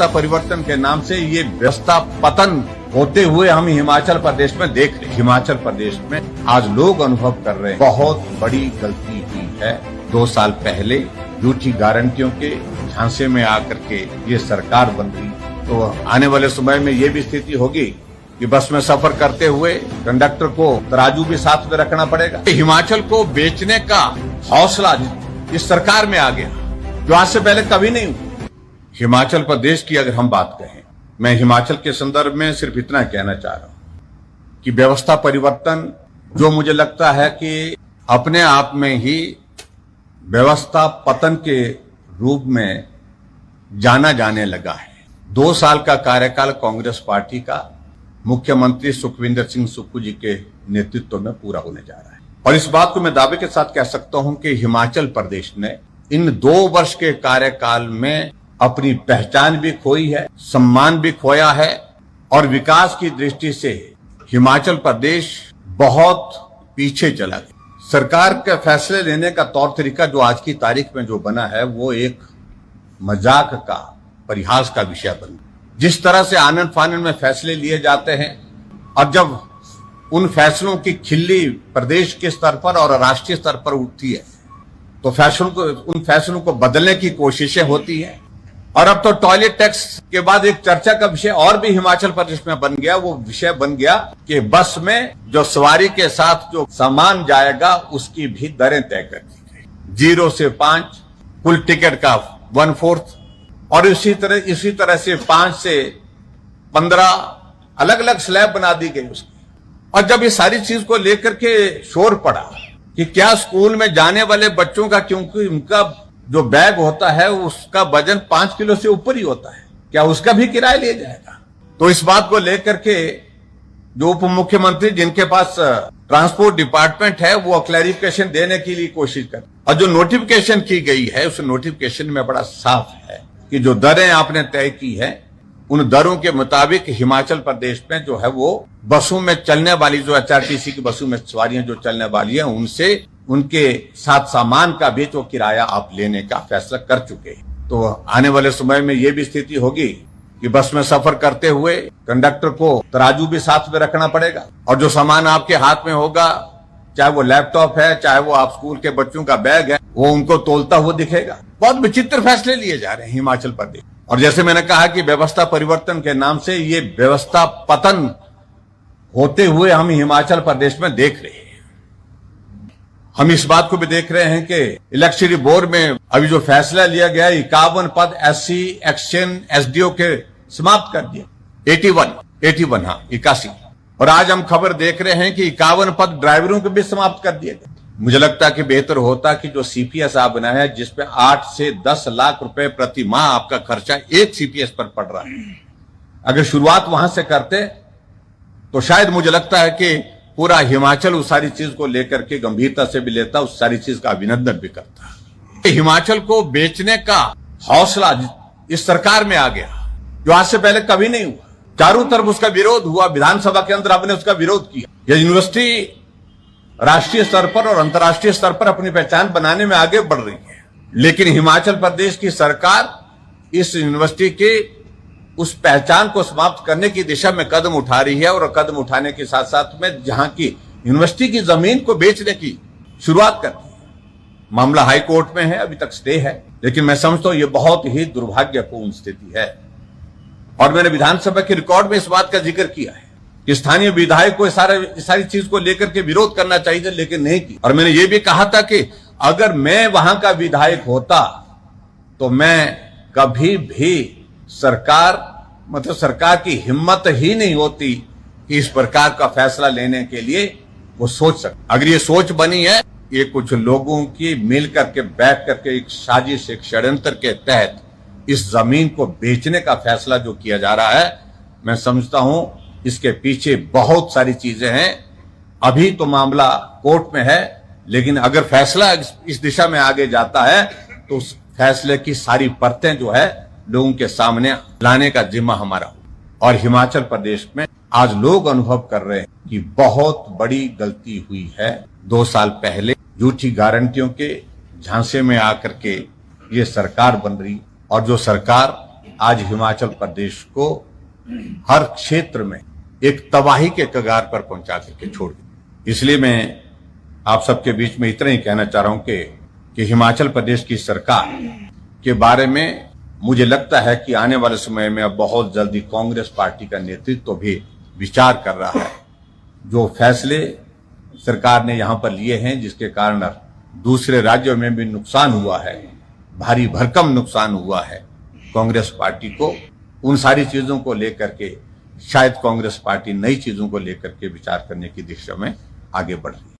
व्यवस्था परिवर्तन के नाम से ये व्यवस्था पतन होते हुए हम हिमाचल प्रदेश में देख रहे हैं। हिमाचल प्रदेश में आज लोग अनुभव कर रहे हैं बहुत बड़ी गलती हुई है। 2 साल पहले झूठी गारंटियों के झांसे में आकर के ये सरकार बन रही, तो आने वाले समय में ये भी स्थिति होगी कि बस में सफर करते हुए कंडक्टर को तराजू भी साथ में रखना पड़ेगा। हिमाचल को बेचने का हौसला इस सरकार में आ गया, जो आज से पहले कभी नहीं हुआ। हिमाचल प्रदेश की अगर हम बात कहें, मैं हिमाचल के संदर्भ में सिर्फ इतना कहना चाह रहा हूं कि व्यवस्था परिवर्तन जो मुझे लगता है कि अपने आप में ही व्यवस्था पतन के रूप में जाना जाने लगा है। 2 साल का कार्यकाल कांग्रेस पार्टी का मुख्यमंत्री सुखविंदर सिंह सुक्खू जी के नेतृत्व में पूरा होने जा रहा है, और इस बात को मैं दावे के साथ कह सकता हूं कि हिमाचल प्रदेश ने इन 2 वर्ष के कार्यकाल में अपनी पहचान भी खोई है, सम्मान भी खोया है, और विकास की दृष्टि से हिमाचल प्रदेश बहुत पीछे चला गया। सरकार के फैसले लेने का तौर तरीका जो आज की तारीख में जो बना है वो एक मजाक का, परिहास का विषय बन गया। जिस तरह से आनन फानन में फैसले लिए जाते हैं, और जब उन फैसलों की खिल्ली प्रदेश के स्तर पर और राष्ट्रीय स्तर पर उठती है तो उन फैसलों को बदलने की कोशिशें होती हैं। और अब तो टॉयलेट टैक्स के बाद एक चर्चा का विषय और भी हिमाचल प्रदेश में बन गया। वो विषय बन गया कि बस में जो सवारी के साथ जो सामान जाएगा उसकी भी दरें तय कर दी गई, 0 से 5 कुल टिकट का 1/4, और इसी तरह से 5 से 15 अलग अलग स्लैब बना दी गई उसकी। और जब इस सारी चीज को लेकर के शोर पड़ा कि क्या स्कूल में जाने वाले बच्चों का, क्योंकि उनका जो बैग होता है उसका वजन 5 किलो से ऊपर ही होता है, क्या उसका भी किराया लिया जाएगा? तो इस बात को लेकर के जो उप मुख्यमंत्री जिनके पास ट्रांसपोर्ट डिपार्टमेंट है वो क्लैरिफिकेशन देने के लिए कोशिश कर, और जो नोटिफिकेशन की गई है उस नोटिफिकेशन में बड़ा साफ है कि जो दरें आपने तय की है उन दरों के मुताबिक हिमाचल प्रदेश में जो है वो बसों में चलने वाली, जो HRTC की बसों में सवारियां जो चलने वाली हैं, उनसे उनके साथ सामान का भी जो किराया आप लेने का फैसला कर चुके हैं। तो आने वाले समय में ये भी स्थिति होगी कि बस में सफर करते हुए कंडक्टर को तराजू भी साथ में रखना पड़ेगा, और जो सामान आपके हाथ में होगा, चाहे वो लैपटॉप है, चाहे वो आप स्कूल के बच्चों का बैग है, वो उनको तोलता हुआ दिखेगा। बहुत विचित्र फैसले लिए जा रहे हैं हिमाचल प्रदेश। और जैसे मैंने कहा कि व्यवस्था परिवर्तन के नाम से ये व्यवस्था पतन होते हुए हम हिमाचल प्रदेश में देख रहे हैं। हम इस बात को भी देख रहे हैं कि इलेक्शन बोर्ड में अभी जो फैसला लिया गया, 51 पद SC एक्सचेंज SDO के समाप्त कर दिए। 81 और आज हम खबर देख रहे हैं कि 51 पद ड्राइवरों के भी समाप्त कर दिए गए। मुझे लगता है कि बेहतर होता कि जो CPS आप बनाया है, जिसपे 8 से 10 लाख रुपए प्रति माह आपका खर्चा एक CPS पर पड़ रहा है, अगर शुरुआत वहां से करते तो शायद मुझे लगता है कि पूरा हिमाचल उस सारी चीज को लेकर के गंभीरता से भी लेता, उस सारी चीज का अभिनंदन भी करता। हिमाचल को बेचने का हौसला इस सरकार में आ गया, जो आज से पहले कभी नहीं हुआ। चारों तरफ उसका विरोध हुआ, विधानसभा के अंदर हमने उसका विरोध किया। यह यूनिवर्सिटी राष्ट्रीय स्तर पर और अंतर्राष्ट्रीय स्तर पर अपनी पहचान बनाने में आगे बढ़ रही है, लेकिन हिमाचल प्रदेश की सरकार इस यूनिवर्सिटी के उस पहचान को समाप्त करने की दिशा में कदम उठा रही है, और कदम उठाने के साथ साथ में जहां की यूनिवर्सिटी की जमीन को बेचने की शुरुआत कर दी है। मामला हाई कोर्ट में है, अभी तक स्टे है, लेकिन मैं समझता हूं यह बहुत ही दुर्भाग्यपूर्ण स्थिति है। और मैंने विधानसभा के रिकॉर्ड में इस बात का जिक्र किया है कि स्थानीय विधायक को सारी चीज को लेकर के विरोध करना चाहिए, लेकिन नहीं की। और मैंने ये भी कहा था कि अगर मैं वहां का विधायक होता तो मैं कभी भी सरकार की हिम्मत ही नहीं होती कि इस प्रकार का फैसला लेने के लिए वो सोच सके। अगर ये सोच बनी है, ये कुछ लोगों की मिल करके बैठ करके एक साजिश, एक षड्यंत्र के तहत इस जमीन को बेचने का फैसला जो किया जा रहा है, मैं समझता हूं इसके पीछे बहुत सारी चीजें हैं। अभी तो मामला कोर्ट में है, लेकिन अगर फैसला इस दिशा में आगे जाता है तो उस फैसले की सारी परतें जो है लोगों के सामने लाने का जिम्मा हमारा हो। और हिमाचल प्रदेश में आज लोग अनुभव कर रहे हैं कि बहुत बड़ी गलती हुई है। 2 साल पहले झूठी गारंटियों के झांसे में आकर के ये सरकार बन रही, और जो सरकार आज हिमाचल प्रदेश को हर क्षेत्र में एक तबाही के कगार पर पहुंचा करके छोड़ दी। इसलिए मैं आप सबके बीच में इतना ही कहना चाह रहा हूं कि हिमाचल प्रदेश की सरकार के बारे में मुझे लगता है कि आने वाले समय में अब बहुत जल्दी कांग्रेस पार्टी का नेतृत्व भी विचार कर रहा है। जो फैसले सरकार ने यहां पर लिए हैं, जिसके कारण दूसरे राज्यों में भी नुकसान हुआ है, भारी भरकम नुकसान हुआ है कांग्रेस पार्टी को, उन सारी चीजों को लेकर के शायद कांग्रेस पार्टी नई चीजों को लेकर के विचार करने की दिशा में आगे बढ़ रही है।